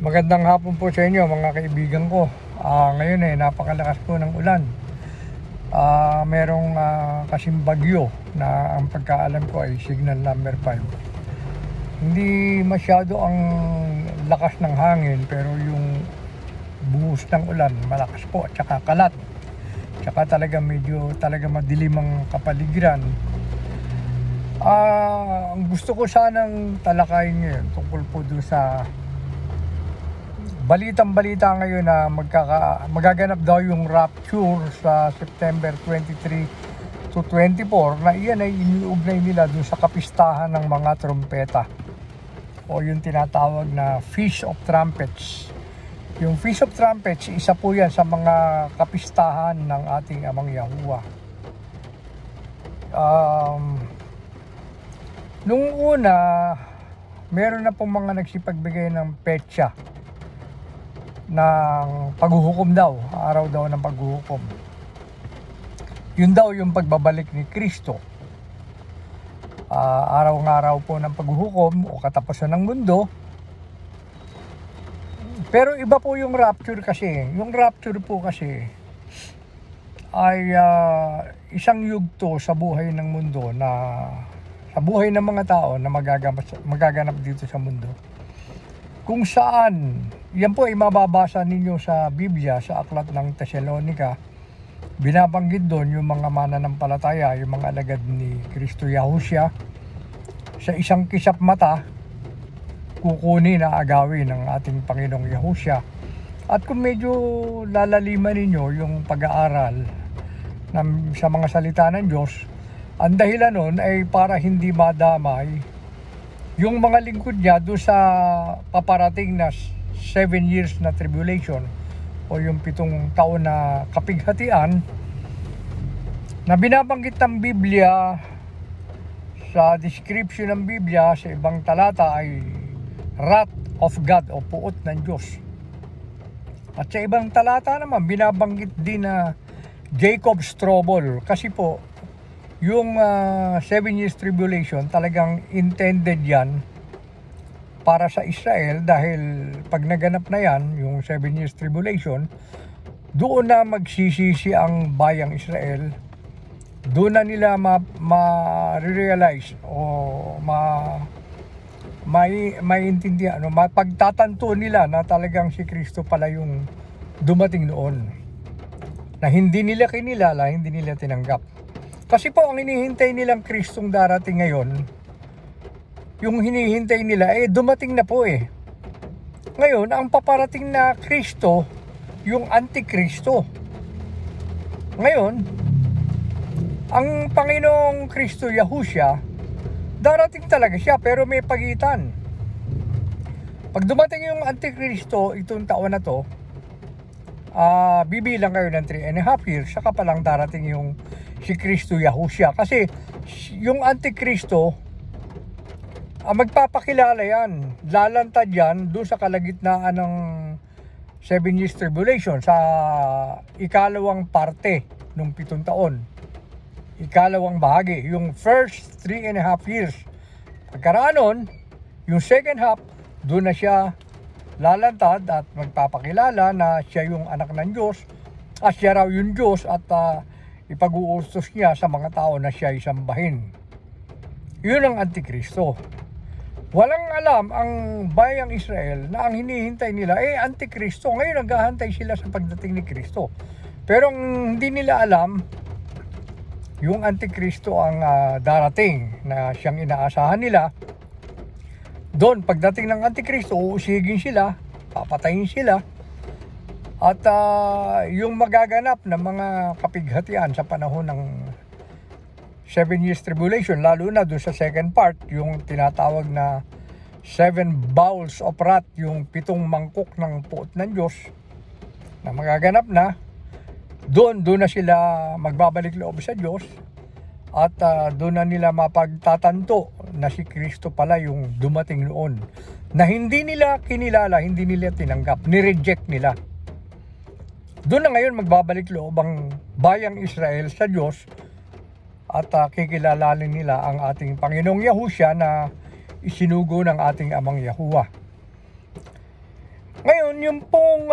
Magandang hapon po sa inyo mga kaibigan ko. Ngayon napakalakas po ng ulan. Merong kasing bagyo na ang pagkaalam ko ay signal number 5. Hindi masyado ang lakas ng hangin pero yung buhos ng ulan malakas po at saka kalat. Tsaka talaga medyo madilim ang kapaligiran. Ang gusto ko sanang talakayin ngayon tungkol po doon sa balitang-balita ngayon na magaganap daw yung rapture sa September 23 to 24 na iyan ay iniugnay nila dun sa kapistahan ng mga trompeta o yung tinatawag na Feast of Trumpets. Yung Feast of Trumpets, isa po yan sa mga kapistahan ng ating Amang Yahuwah. Nung una, meron na pong mga nagsipagbigay ng petsa ng paghuhukom daw, araw daw ng paghuhukom. Yun daw yung pagbabalik ni Kristo. Araw-araw po ng paghuhukom o katapusan ng mundo. Pero iba po yung rapture kasi. Yung rapture po kasi ay isang yugto sa buhay ng mundo na sa buhay ng mga tao na magaganap dito sa mundo. Kung saan, yan po ay mababasa ninyo sa Biblia, sa Aklat ng Tesalonica. Binabanggit doon yung mga mananampalataya, yung mga alagad ni Kristo Yahushua. Sa isang kisap mata, kukunin na agawin ng ating Panginoong Yahushua. At kung medyo lalaliman ninyo yung pag-aaral sa mga salita ng Diyos, ang dahilan nun ay para hindi madamay yung mga lingkod niya doon sa paparating na 7 years na tribulation o yung 7 taon na kapighatian na binabanggit ng Biblia sa description ng Biblia sa ibang talata ay wrath of God o puot ng Diyos. At sa ibang talata naman binabanggit din na Jacob's trouble kasi po yung 7 years tribulation talagang intended yan para sa Israel dahil pag naganap na yan, yung 7 years tribulation, doon na magsisisi ang bayang Israel. Doon na nila ma-realize o maintindihan, mapagtatanto nila na talagang si Kristo pala yung dumating noon. Na hindi nila kinilala, hindi nila tinanggap. Kasi po ang hinihintay nilang Kristong darating ngayon, yung hinihintay nila dumating na po . Ngayon, ang paparating na Kristo, yung Antikristo. Ngayon, ang Panginoong Kristo Yahushua, darating talaga siya pero may pagitan. Pag dumating yung Antikristo itong taon na to, bibilang kayo ng 3.5 years, saka palang darating yung si Kristo Yahushua. Kasi yung Antikristo, magpapakilala yan. Lalantad yan doon sa kalagitnaan ng 7 years tribulation sa ikalawang parte ng 7 taon. Ikalawang bahagi. Yung first 3.5 years. Pagkaraan nun, yung second half, doon na siya lalantad at magpapakilala na siya yung anak ng Diyos at siya raw yung Diyos at ipag-uustos niya sa mga tao na siya isambahin. Yun ang Antikristo. Walang alam ang bayang Israel na ang hinihintay nila Antikristo. Ngayon naghahantay sila sa pagdating ni Kristo. Pero hindi nila alam yung Antikristo ang darating na siyang inaasahan nila. Doon pagdating ng Antikristo, uusigin sila, papatayin sila. At yung magaganap na mga kapighatian sa panahon ng 7 years tribulation, lalo na doon sa second part, yung tinatawag na 7 bowls of wrath, yung 7 mangkok ng puot ng Diyos na magaganap na, doon na sila magbabalik loob sa Diyos at doon na nila mapagtatanto na si Kristo pala yung dumating noon na hindi nila kinilala, hindi nila tinanggap, ni-reject nila. Doon na ngayon magbabalik loob ang bayang Israel sa Diyos at kikilalalin nila ang ating Panginoong Yahushua na isinugo ng ating Amang Yahuwah. Ngayon, yung pong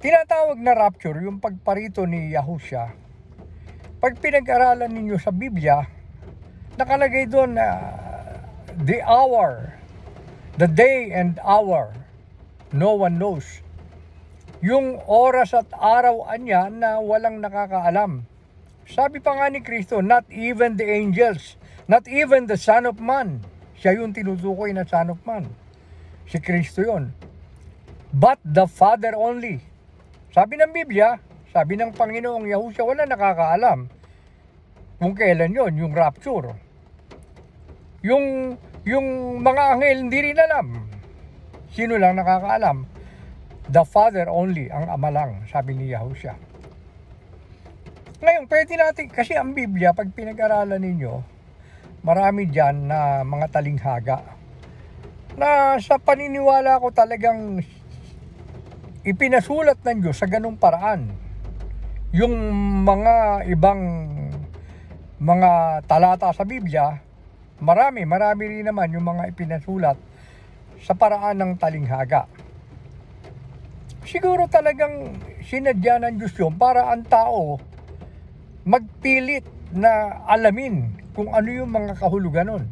tinatawag na rapture, yung pagparito ni Yahushua, pag pinag-aralan ninyo sa Biblia, nakalagay doon na the hour, the day and hour, no one knows. Yung oras at araw niya na walang nakakaalam. Sabi pa nga ni Kristo, not even the angels, not even the Son of Man. Siya yung tinutukoy na Son of Man. Si Kristo yun. But the Father only. Sabi ng Biblia, sabi ng Panginoong Yahushua, wala nakakaalam kung kailan yon, yung rapture. Yung mga anghel hindi rin alam. Sino lang nakakaalam? The Father only, ang Ama lang, sabi ni Yahushua. Ngayon, pwede natin, kasi ang Biblia, pag pinag-aralan ninyo, marami dyan na mga talinghaga na sa paniniwala ko talagang ipinasulat ng Diyos sa ganung paraan. Yung mga ibang mga talata sa Biblia, marami rin naman yung mga ipinasulat sa paraan ng talinghaga. Siguro talagang sinadya ng Diyos yun para ang tao magpilit na alamin kung ano yung mga kahulugan nun,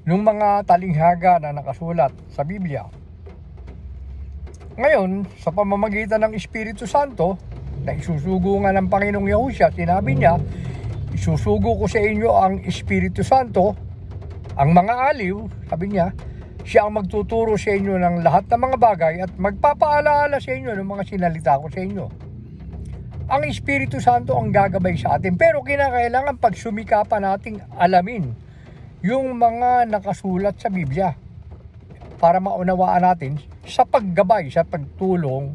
yung mga talinghaga na nakasulat sa Biblia. Ngayon, sa pamamagitan ng Espiritu Santo, na isusugo nga ng Panginoong Yahushua, sinabi niya, isusugo ko sa inyo ang Espiritu Santo, ang mga aliw, sabi niya, siya ang magtuturo sa inyo ng lahat ng mga bagay at magpapaalaala sa inyo ng mga sinalita ko sa inyo. Ang Espiritu Santo ang gagabay sa atin, pero kinakailangan pagsumikapan nating alamin yung mga nakasulat sa Biblia para maunawaan natin sa paggabay, sa pagtulong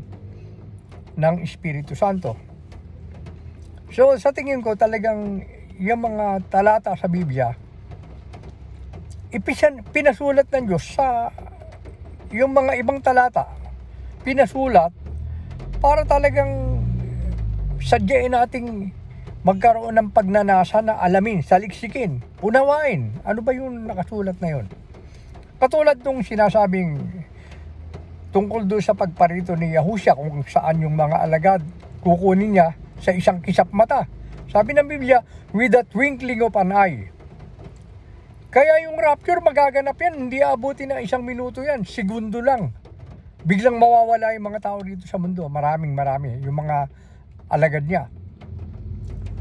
ng Espiritu Santo. So sa tingin ko talagang yung mga talata sa Biblia, pinasulat ng Diyos sa yung mga ibang talata, pinasulat para talagang sadyain nating magkaroon ng pagnanasa na alamin, saliksikin, unawain, ano ba yung nakasulat na yun. Katulad nung sinasabing tungkol doon sa pagparito ni Yahushua, kung saan yung mga alagad kukunin niya sa isang kisap mata. Sabi ng Biblia, with the twinkling of an eye. Kaya yung rapture magaganap yan, hindi abutin ng 1 minuto yan, segundo lang. Biglang mawawala yung mga tao dito sa mundo, marami, yung mga alagad niya.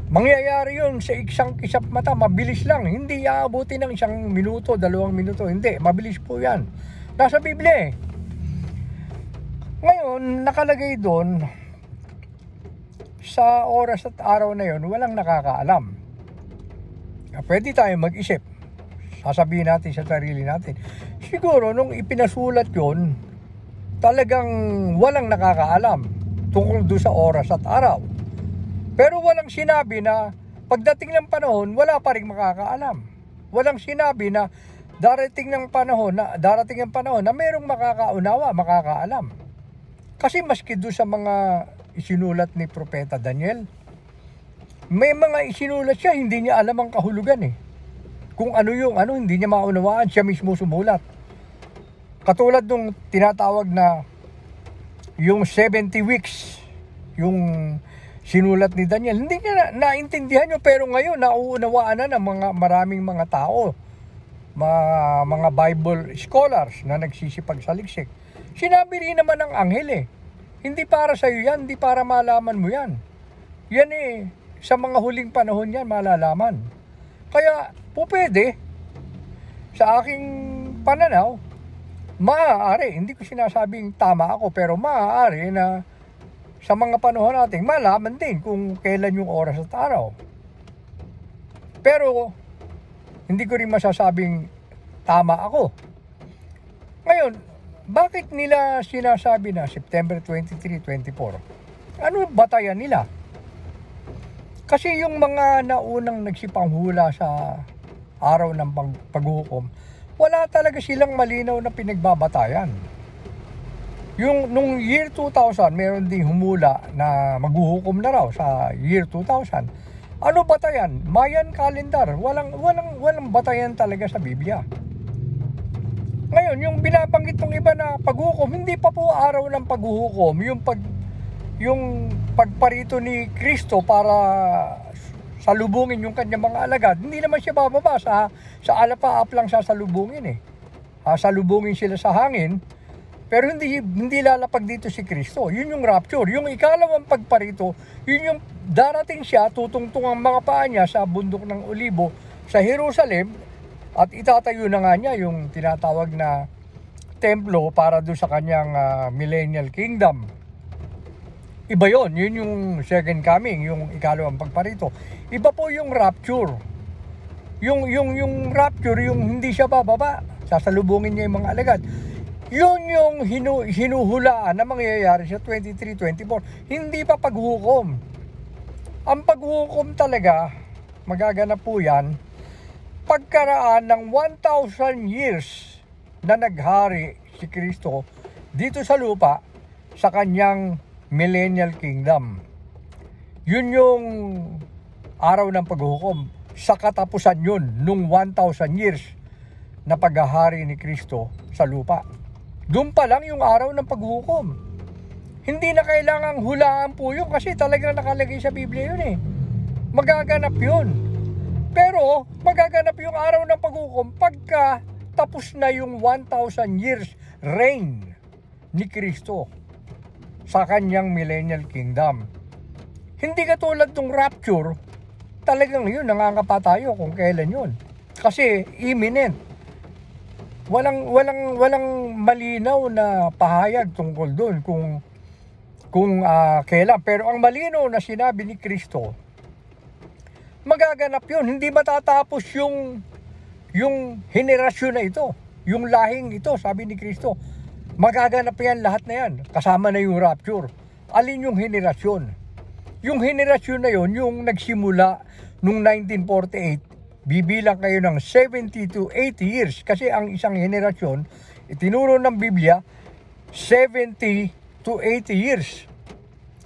Mangyayari yun sa isang kisap mata, mabilis lang, hindi aabutin ng 1 minuto, 2 minuto, hindi, mabilis po yan. Nasa Biblia eh. Ngayon, nakalagay doon, sa oras at araw na yun, walang nakakaalam. Pwede tayo mag-isip. Sasabihin natin sa sarili natin, siguro nung ipinasulat yun, talagang walang nakakaalam tungkol doon sa oras at araw. Pero walang sinabi na pagdating ng panahon, wala pa rin makakaalam. Walang sinabi na darating ang panahon na mayroong makakaunawa, makakaalam. Kasi maski doon sa mga isinulat ni Propeta Daniel, may mga isinulat siya, hindi niya alam ang kahulugan eh. Kung ano yung hindi niya maunawaan, siya mismo sumulat. Katulad nung tinatawag na yung 70 weeks, yung sinulat ni Daniel, hindi niya naintindihan yun, pero ngayon nauunawaan na ng maraming mga tao, mga Bible scholars na nagsisipagsaliksik. Sinabi rin naman ng anghel eh, hindi para sa iyo yan, hindi para malaman mo yan. Yan eh, sa mga huling panahon yan malalaman. Kaya po pwede, sa aking pananaw, maaari, hindi ko sinasabing tama ako, pero maaari na sa mga panahon natin, malaman din kung kailan yung oras at araw. Pero, hindi ko rin masasabing tama ako. Ngayon, bakit nila sinasabi na September 23, 24? Ano batayan nila? Kasi yung mga naunang nagsipanghula sa araw ng paghuhukom, wala talaga silang malinaw na pinagbabatayan. Nung year 2000, meron ding humula na maghuhukom na raw sa year 2000. Ano batayan? Mayan calendar. Walang batayan talaga sa Biblia. Ngayon, yung binabanggit ng iba na paghukom, hindi pa po araw ng paghuhukom, yung pagparito ni Kristo para salubungin yung kanyang mga alagad. Hindi naman siya bababa sa alapaap lang sasalubungin eh. Salubungin sila sa hangin, pero hindi lalapag dito si Kristo. Yun yung rapture. Yung ikalawang pagparito, yun yung darating siya, tutungtong ang mga paa niya sa bundok ng Olibo sa Jerusalem, at itatayo na nga niya yung tinatawag na templo para doon sa kanyang millennial kingdom. Iba yun yung second coming, yung ikalawang pagparito. Iba po yung rapture. Yung rapture, yung hindi siya bababa, sasalubungin niya yung mga alagad. Yun yung hinuhulaan na mangyayari sa 23-24. Hindi pa paghukom. Ang paghukom talaga, magaganap po yan pagkaraan ng 1,000 years na naghari si Kristo dito sa lupa sa kanyang millennial kingdom. Yun yung araw ng paghukom. Sa katapusan yun, nung 1,000 years na paghahari ni Kristo sa lupa. Doon pa lang yung araw ng paghukom. Hindi na kailangang hulaan po yun kasi talagang nakalagay sa Biblia yun eh. Magaganap yun. Pero magaganap yung araw ng paghukom pagka tapos na yung 1,000 years reign ni Kristo sa kanyang millennial kingdom. Hindi katulad ng rapture, talagang yun, nangangapa tayo kung kailan yun. Kasi imminent. Walang malinaw na pahayag tungkol doon kung kailan. Pero ang malinaw na sinabi ni Kristo, magaganap yun. Hindi matatapos yung henerasyon na ito. Yung lahing ito, sabi ni Kristo. Magaganap yan, lahat na yan. Kasama na yung rapture. Alin yung henerasyon? Yung henerasyon na yun, yung nagsimula nung 1948, bibilang kayo ng 70 to 80 years. Kasi ang isang henerasyon, itinuro ng Biblia, 70 to 80 years.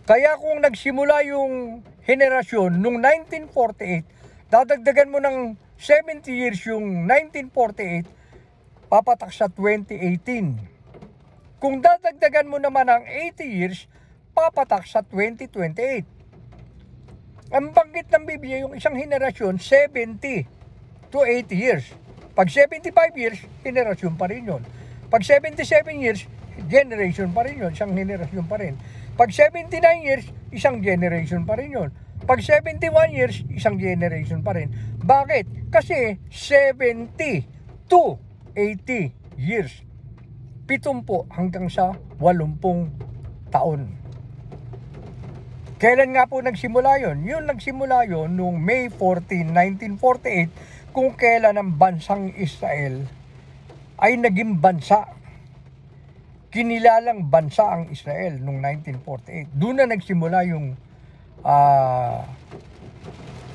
Kaya kung nagsimula yung henerasyon nung 1948, dadagdagan mo ng 70 years yung 1948, papatak sa 2018. Kung dadagdagan mo naman ng 80 years, papatak sa 2028. Ang banggit ng Biblia, yung isang henerasyon, 70 to 80 years. Pag 75 years, henerasyon pa rin yun. Pag 77 years, generation pa rin yun, isang henerasyon pa rin. Pag 79 years, isang generation pa rin yun. Pag 71 years, isang generation pa rin. Bakit? Kasi 70 to 80 years. 70 hanggang sa 80 taon. Kailan nga po nagsimula yun? Yun nagsimula yun noong May 14, 1948, kung kailan ang bansang Israel ay naging bansa. Kinilalang bansa ang Israel noong 1948. Doon na nagsimula yung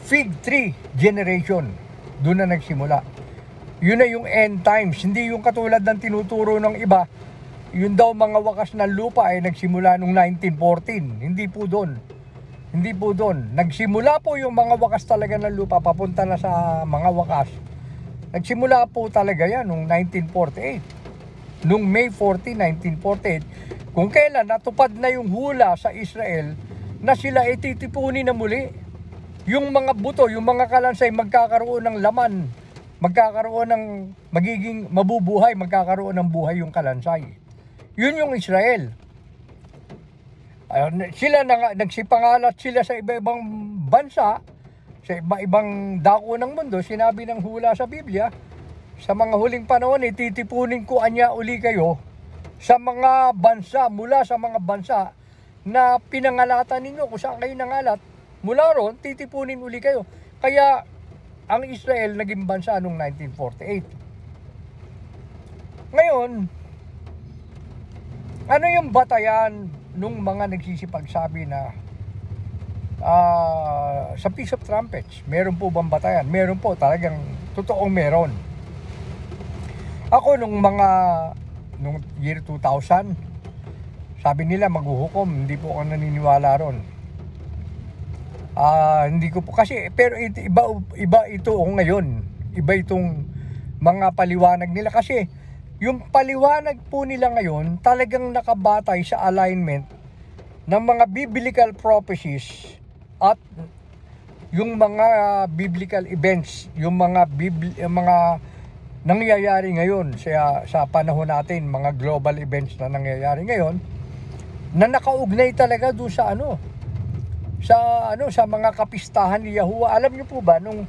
fig tree generation. Doon na nagsimula. Yun na yung end times. Hindi yung katulad ng tinuturo ng iba. Yun daw mga wakas ng lupa ay nagsimula noong 1914. Hindi po doon. Hindi po doon. Nagsimula po yung mga wakas talaga ng lupa papunta na sa mga wakas. Nagsimula po talaga yan noong 1948. Noong May 14, 1948, kung kailan natupad na yung hula sa Israel na sila ititipunin na muli. Yung mga buto, yung mga kalansay magkakaroon ng laman, magkakaroon ng magiging mabubuhay, magkakaroon ng buhay yung kalansay. Yun yung Israel. Sila nagsipangalat sila sa iba-ibang bansa, sa iba-ibang dako ng mundo. Sinabi ng hula sa Biblia, sa mga huling panahon, titipunin ko anya uli kayo sa mga bansa, mula sa mga bansa na pinangalatan ninyo, kung saan kayo nangalat, mula ron, titipunin uli kayo. Kaya, ang Israel naging bansa noong 1948. Ngayon, ano yung batayan nung mga nagsisipagsabi na sa Feast of Trumpets, meron po bang batayan? Meron po, talagang totoong meron. Ako nung year 2000, sabi nila maghuhukom, hindi po ako naniniwala ron. Hindi ko po kasi, pero iba ito ngayon. Iba itong mga paliwanag nila kasi yung paliwanag po nila ngayon talagang nakabatay sa alignment ng mga biblical prophecies at yung mga biblical events, yung mga nangyayari ngayon sa panahon natin, mga global events na nangyayari ngayon na nakaugnay talaga doon sa mga kapistahan ni Yahuwah. Alam niyo po ba, nung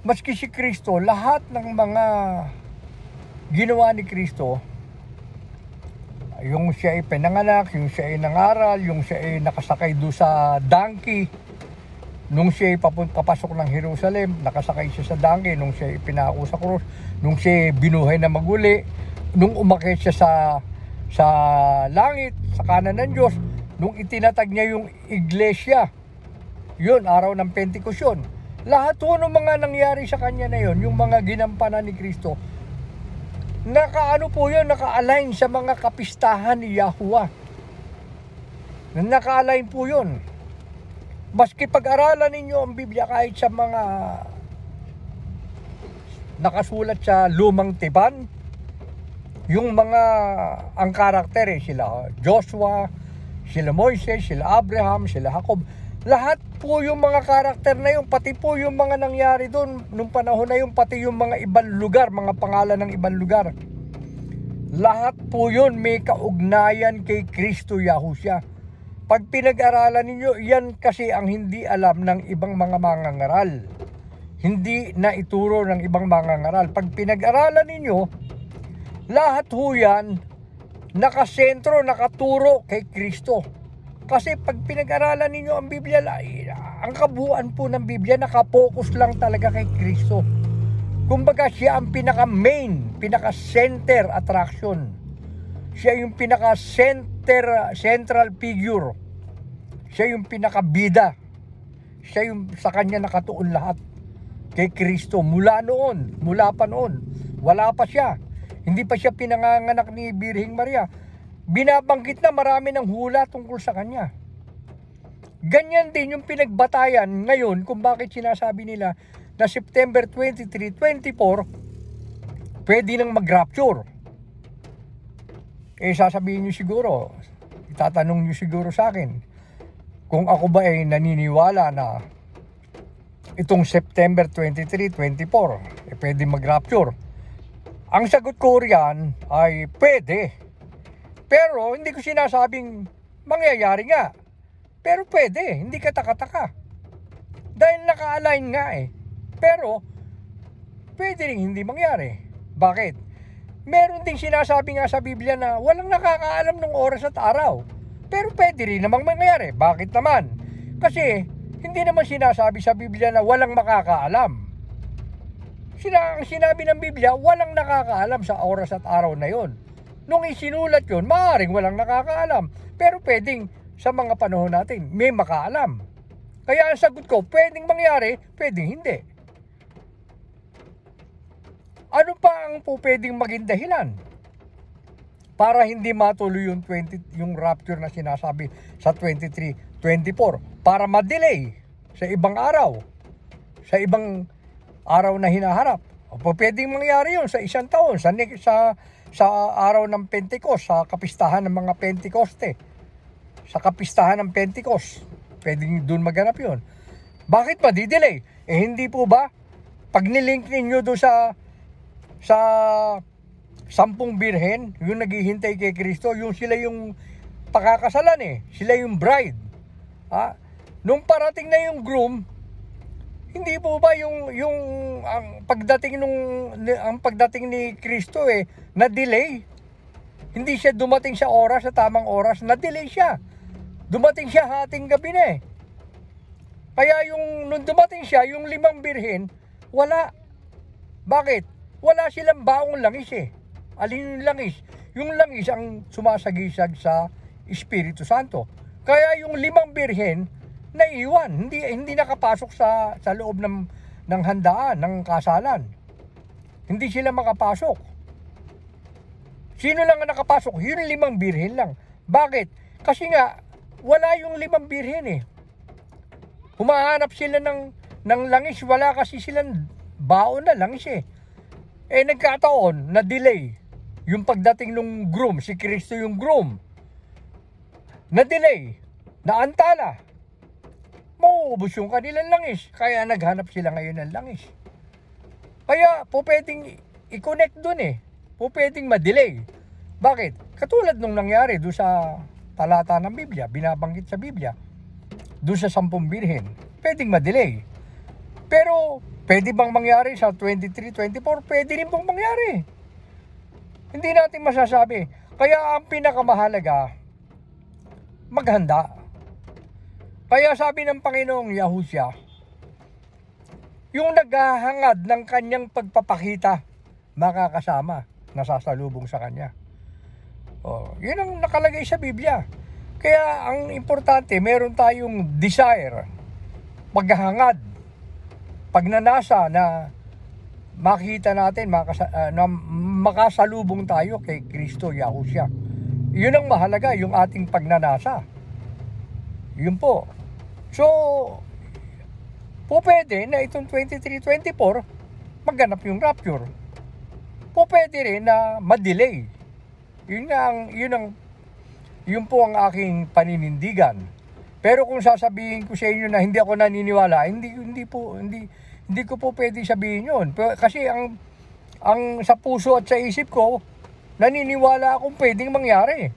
maski si Kristo, lahat ng mga ginawa ni Kristo, yung siya ay pinanganak, yung siya ay nangaral, yung siya ay nakasakay doon sa donkey, nung siya ay papasok ng Jerusalem, nakasakay siya sa donkey, nung siya ay pinako sa krus, nung siya ay binuhay na maguli, nung umakyat siya sa langit, sa kanan ng Diyos, nung itinatag niya yung iglesia, yun, araw ng Pentecost yun. Lahat po ng mga nangyari sa kanya na yun, yung mga ginampanan ni Kristo, naka-align sa mga kapistahan ni Yahuwah. Naka-align po yun. Maski pag-aralan ninyo ang Biblia kahit sa mga nakasulat sa lumang tipan, yung mga ang karakter sila Joshua, sila Moises, sila Abraham, sila Jacob, lahat po yung mga karakter na yun, pati po yung mga nangyari doon nung panahon na yun, pati yung mga ibang lugar, mga pangalan ng ibang lugar, lahat po yun may kaugnayan kay Kristo Yahushua. Pag pinag-aralan ninyo, yan kasi ang hindi alam ng ibang mga mangangaral. Hindi na ituro ng ibang mangangaral. Pag pinag-aralan ninyo, lahat ho yan nakasentro, nakaturo kay Kristo. Kasi pag pinag-aralan ninyo ang Biblia, ang kabuuan po ng Biblia, nakapokus lang talaga kay Kristo. Kumbaga siya ang pinaka-main, pinaka-center attraction. Siya yung central figure. Siya yung pinakabida. Siya yung sa kanya nakatuon lahat. Kay Kristo. Mula pa noon. Wala pa siya. Hindi pa siya pinanganganak ni Birheng Maria. Binabanggit na marami ng hula tungkol sa kanya. Ganyan din yung pinagbatayan ngayon kung bakit sinasabi nila na September 23, 24, pwede nang mag-rapture. Sasabihin nyo siguro, itatanong nyo siguro sa akin, kung ako ba ay naniniwala na itong September 23, 24, pwede mag-rapture. Ang sagot ko riyan ay pwede. Pero hindi ko sinasabing mangyayari nga. Pero pwede, hindi ka taka-taka. Dahil naka-align nga Pero, pwede rin hindi mangyari. Bakit? Meron ding sinasabi nga sa Biblia na walang nakakaalam ng oras at araw. Pero pwede rin namang mangyari. Bakit naman? Kasi hindi naman sinasabi sa Biblia na walang makakaalam. Ang sinabi ng Biblia, walang nakakaalam sa oras at araw na yon. Nung isinulat yon, maaaring walang nakakaalam. Pero pwedeng sa mga panahon natin, may makaalam. Kaya ang sagot ko, pwedeng mangyari, pwedeng hindi. Ano pa ang pwedeng maging dahilan para hindi matuloy yung rapture na sinasabi sa 23, 24? Para ma-delay sa ibang araw, sa ibang araw na hinaharap. O pwedeng mangyari yun sa isang taon, sa araw ng Pentecost, sa kapistahan ng mga Pentecoste, sa kapistahan ng Pentecost. Pwedeng doon maganap yun. Bakit pa di-delay? Hindi po ba? Pag nilink ninyo doon sa 10 birhen, yung naghihintay kay Kristo, yung sila yung pakakasalan sila yung bride. Nung parating na yung groom, hindi po ba ang pagdating ni Kristo na delay? Hindi siya dumating sa tamang oras, na delay siya. Dumating siya hating gabi na Kaya nung dumating siya, yung 5 birhen, wala. Bakit? Wala silang baong langis Alin yung langis? Yung langis ang sumasagisag sa Espiritu Santo. Kaya yung 5 birhen, naiwan. Hindi nakapasok sa loob ng handaan, ng kasalan. Hindi sila makapasok. Sino lang ang nakapasok? Yung 5 birhen lang. Bakit? Kasi nga, wala yung 5 birhen Humahanap sila ng langis. Wala kasi silang baon na langis Nagkataon na delay yung pagdating ng groom, si Kristo yung groom, na-delay, naantala, mauubos yung kanilang langis. Kaya naghanap sila ngayon ng langis. Kaya po pwedeng i-connect dun po pwedeng ma-delay. Bakit? Katulad nung nangyari doon sa talata ng Biblia, binabanggit sa Biblia, doon sa 10 birhen, pwedeng ma-delay. Pero pwede bang mangyari sa 23, 24? Pwede rin pong mangyari. Hindi natin masasabi. Kaya ang pinakamahalaga, maghanda. Kaya sabi ng Panginoong Yahushua, yung naghahangad ng kanyang pagpapakita, makakasama, nasasalubong sa kanya. Yun ang nakalagay sa Biblia. Kaya ang importante, meron tayong desire, paghahangad, pagnanasa na makita natin, na makasalubong tayo kay Kristo Yahushua. Yun ang mahalaga, yung ating pagnanasa. Yun po. So, po pwede na itong 23-24, magganap yung rapture. Po pwede rin na ma-delay. Yun po ang aking paninindigan. Pero kung sasabihin ko sa inyo na hindi ako naniniwala, hindi ko po pwede sabihin yun. Kasi ang sa puso at sa isip ko, naniniwala akong pwedeng mangyari.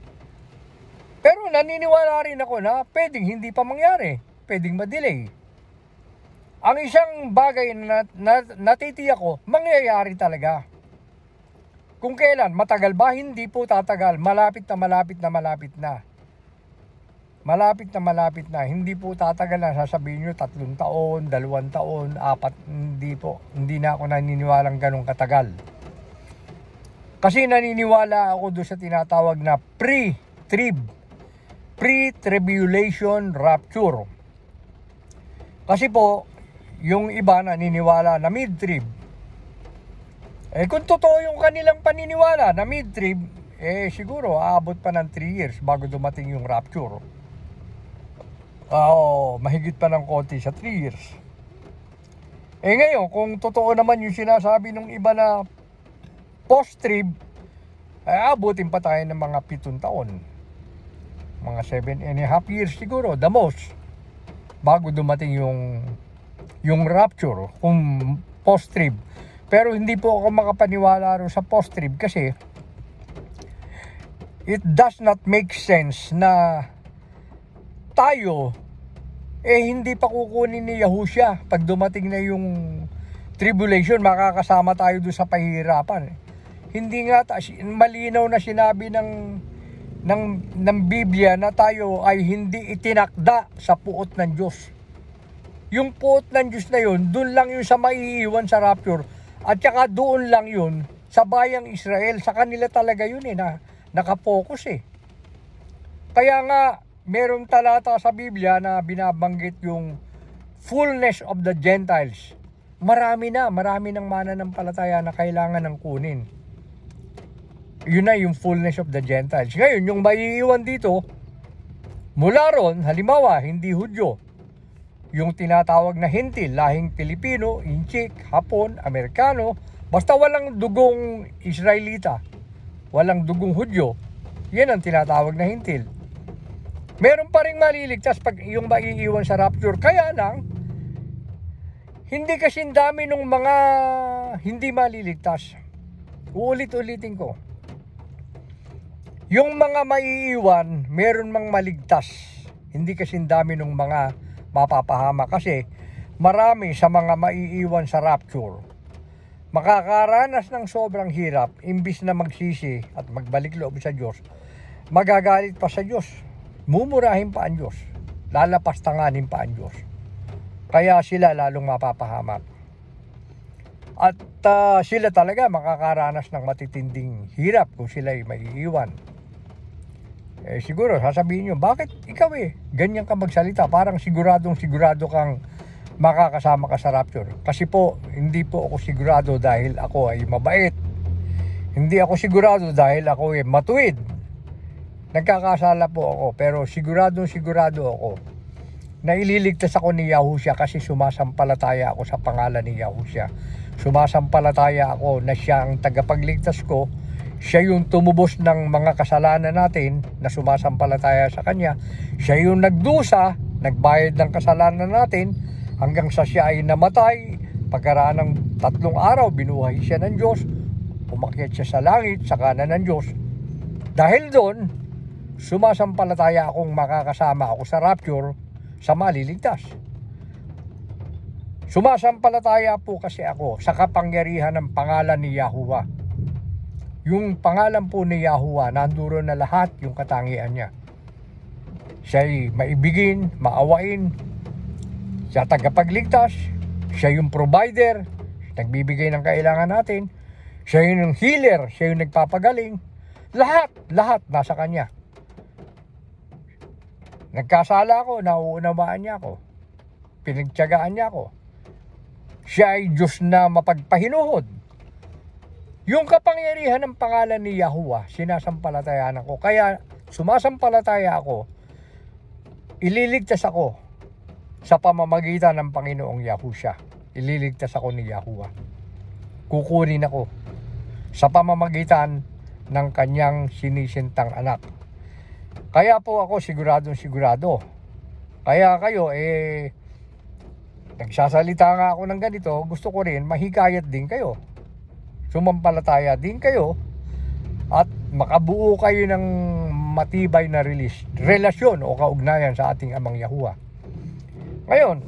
Pero naniniwala rin ako na pwedeng hindi pa mangyari. Pwedeng ma-delay. Ang isang bagay na natitiyak ko, mangyayari talaga. Kung kailan, matagal ba? Hindi po tatagal. Malapit na. Malapit na. Hindi po tatagal na sasabihin nyo 3 taon, 2 taon, 4. Hindi po. Hindi na ako naniniwalang ganun katagal. Kasi naniniwala ako doon sa tinatawag na pre-tribulation rapture. Kasi po, yung iba naniniwala na mid-trib. Kung totoo yung kanilang paniniwala na mid-trib, siguro aabot pa ng 3 years bago dumating yung rapture. Mahigit pa ng konti sa 3 years. Ngayon, kung totoo naman yung sinasabi ng iba na post-trib, abutin pa tayo ng mga 7 taon. Mga 7.5 years siguro, the most, bago dumating yung rapture, kung post-trib. Pero hindi po ako makapaniwala rin sa post-trib kasi it does not make sense na tayo hindi pa kukunin ni Yahushua pag dumating na yung tribulation, makakasama tayo doon sa pahihirapan. Hindi nga malinaw na sinabi ng Biblia na tayo ay hindi itinakda sa puot ng Diyos. Yung puot ng Diyos na yun, doon lang yun sa maiiwan sa rapture. At saka doon lang yun sa bayang Israel. Sa kanila talaga yun na nakapokus Kaya nga, merong talata sa Biblia na binabanggit yung fullness of the Gentiles. Marami ng mananampalataya na kailangan ng kunin. Yun na yung fullness of the Gentiles. Ngayon, yung maiiwan dito, mula ron, halimbawa, hindi Hudyo. Yung tinatawag na Hintil, lahing Pilipino, Inchik, Hapon, Amerikano, basta walang dugong Israelita, walang dugong Hudyo, yan ang tinatawag na Hintil. Meron pa rin maliligtas pag yung maiiwan sa rapture. Kaya lang, hindi kasing dami ng mga hindi maliligtas. Uulit-ulitin ko. Yung mga maiiwan, meron mang maligtas. Hindi kasing dami ng mga mapapahama kasi marami sa mga maiiwan sa rapture makakaranas ng sobrang hirap. Imbis na magsisi at magbalik loob sa Diyos, magagalit pa sa Diyos, mumurahin pa ang Diyos, lalapastanganin pa ang Diyos. Kaya sila lalong mapapahamak at sila talaga makakaranas ng matitinding hirap kung sila ay maiiwan. Siguro sasabihin nyo, bakit ikaw ganyan ka magsalita? Parang sigurado kang makakasama ka sa rapture. Kasi po, hindi po ako sigurado dahil ako ay mabait. Hindi ako sigurado dahil ako ay matuwid. Nagkakasala po ako, pero sigurado ako na ililigtas ako ni Yahushua kasi sumasampalataya ako sa pangalan ni Yahushua. Sumasampalataya ako na siya ang tagapagligtas ko, Siya yung tumubos ng mga kasalanan natin na sumasampalataya sa Kanya. Siya yung nagdusa, nagbayad ng kasalanan natin hanggang sa siya ay namatay. Pagkaraan ng 3 araw, binuhay siya ng Diyos. Umakyat siya sa langit, sa kanan ng Diyos. Dahil doon, sumasampalataya akong makakasama ako sa rapture sa maliligtas. Sumasampalataya po kasi ako sa kapangyarihan ng pangalan ni Yahuwah. Yung pangalan po ni Yahuwah, nandoon na lahat yung katangian niya. Siya'y maibigin, maawain, siya tagapagligtas, siya yung provider, nagbibigay ng kailangan natin, siya yung healer, siya yung nagpapagaling. Lahat nasa Kanya. Nagkasala ako, nauunawaan niya ako. Pinagtiyagaan niya ako. Siya ay Diyos na mapagpahinuhod. Yung kapangyarihan ng pangalan ni Yahuwah, sinasampalatayaan ako. Kaya sumasampalataya ako, ililigtas ako sa pamamagitan ng Panginoong Yahusha. Ililigtas ako ni Yahuwah. Kukunin ako sa pamamagitan ng Kanyang sinisintang anak. Kaya po ako sigurado. Kaya kayo, nagsasalita nga ako ng ganito, gusto ko rin mahikayat din kayo. Sumampalataya din kayo at makabuo kayo ng matibay na relasyon o kaugnayan sa ating Amang Yahuwah. Ngayon,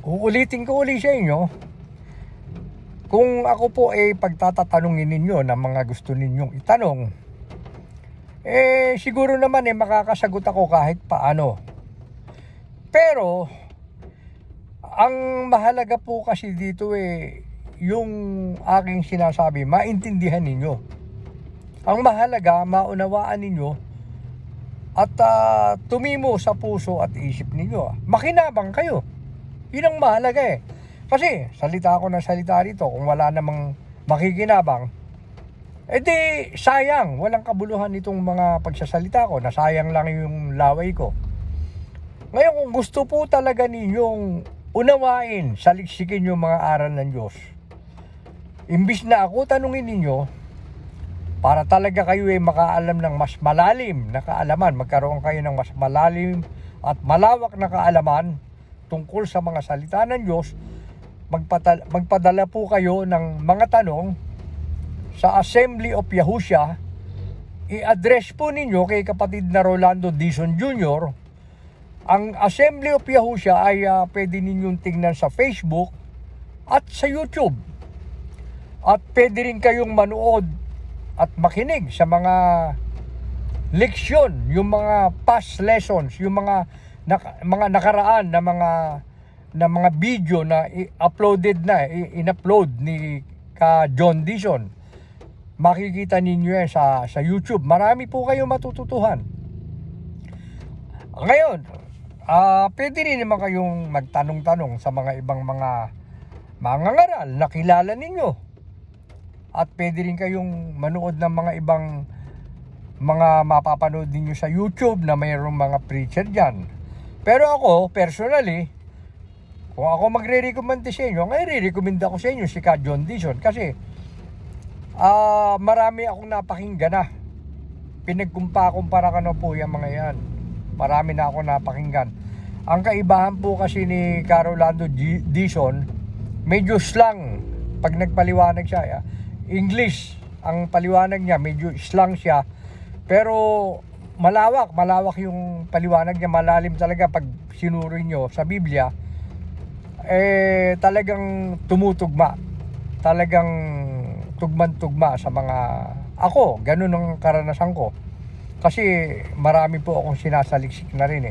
uulitin ko uli sa inyo, kung ako po pagtatatanungin ninyo ng mga gusto ninyong itanong, siguro naman makakasagot ako kahit paano. Pero, ang mahalaga po kasi dito yung aking sinasabi, maintindihan ninyo. Ang mahalaga, maunawaan ninyo at tumimo sa puso at isip ninyo. Makinabang kayo. Yun ang mahalaga Kasi, salita ako ng salita rito, kung wala namang makikinabang, sayang. Walang kabuluhan itong mga pagsasalita ko. Nasayang lang yung laway ko. Ngayon, kung gusto po talaga ninyong unawain, saliksikin yung mga aral ng Diyos, imbis na ako tanungin ninyo, para talaga kayo makaalam ng mas malalim na kaalaman, magkaroon kayo ng mas malalim at malawak na kaalaman tungkol sa mga salita ng Diyos, magpadala po kayo ng mga tanong sa Assembly of Yahusha. I-address po ninyo kay kapatid na Rolando Dizon Jr. Ang Assembly of Yahusha ay pwede ninyong tingnan sa Facebook at sa YouTube. At pwede rin kayong manood at makinig sa mga leksyon, yung mga past lessons, yung mga nakaraan na mga video na in-upload ni John Dizon. Makikita ninyo yan sa YouTube. Marami po kayong matututuhan. Ngayon, pwede rin naman kayong magtanong-tanong sa mga ibang mga ngaral na kilala ninyo. At pwede rin kayong manood ng mga ibang mga mapapanood ninyo sa YouTube na mayroong mga preacher dyan. Pero ako, personally, kung ako magre-recommend sa inyo, i-recommend ako sa inyo si John Dizon. Kasi, marami akong napakinggan na. Pinagkumpara ko na po yung mga yan. Marami na ako napakinggan. Ang kaibahan po kasi ni Rolando Dizon, medyo slang pag nagpaliwanag siya. English ang paliwanag niya, medyo slang siya. Pero malawak yung paliwanag niya, malalim talaga pag sinuri nyo sa Biblia. Talagang tumutugma. Talagang tugman-tugma sa mga ako, ganun ang karanasan ko. Kasi marami po akong sinasaliksik na rin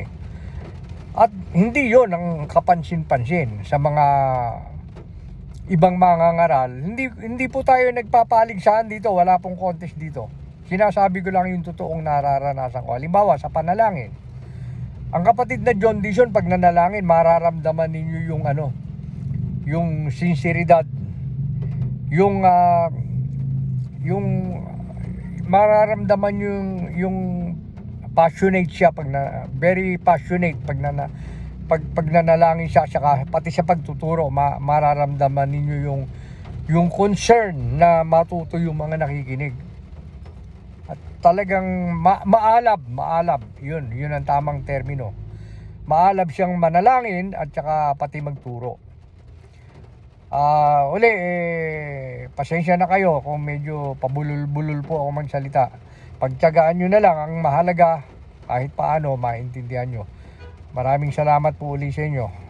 At hindi yon ang kapansin-pansin sa mga ibang mga ngaral. Hindi po tayo nagpapaligsahan dito, wala pong contest dito. Sinasabi ko lang yung totoong nararanasan ko. Halimbawa, sa panalangin. Ang kapatid na John Dizon, pag nanalangin, mararamdaman ninyo yung sinseridad. Yung mararamdaman yung passionate siya very passionate pag nanalangin siya, saka pati sa pagtuturo mararamdaman ninyo yung concern na matuto yung mga nakikinig. talagang maalab. Yun ang tamang termino. Maalab siyang manalangin at saka pati magturo. Pasensya na kayo kung medyo pabulol-bulol po ako magsalita. Pagtiyagaan nyo na lang, ang mahalaga kahit paano maintindihan nyo. Maraming salamat po uli sa inyo.